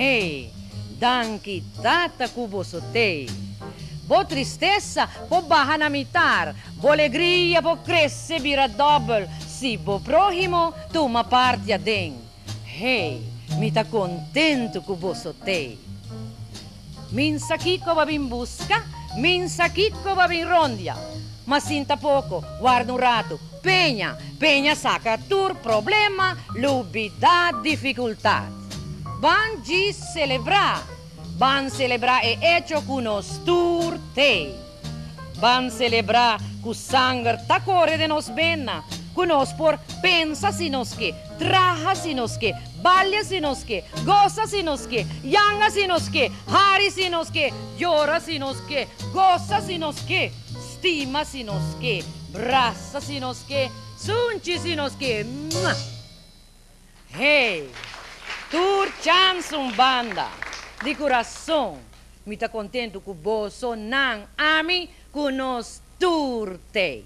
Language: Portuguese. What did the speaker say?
Hey, danke tata kubosotei. Bo tristeza, bo baja na mitar. Bo alegria, bo cresce vira double. Si bo prójimo, tu uma parte adem. Hey, mi tá contento kubosotei. Min sakiko va bin busca, min sakiko va bin rondia. Mas sinta pouco, guarda um rato. Penha, penha saca tur problema, lubida, dificuldade. Van de celebrar. Van celebrar e hecho con nos turte. Van celebrar con sangue ta corre de nos bena. Con nos por pensa si nos que, traja si nos que, balha si nos que, goza si nos que, yanga si nos que, hari si nos que, llora si nos que, goza si nos que, stima si nos que, braça si nos que, sunchi si nos que. Hey, tur chance banda de coração, me tá contento com o bolso, não, a mim, com nos turte.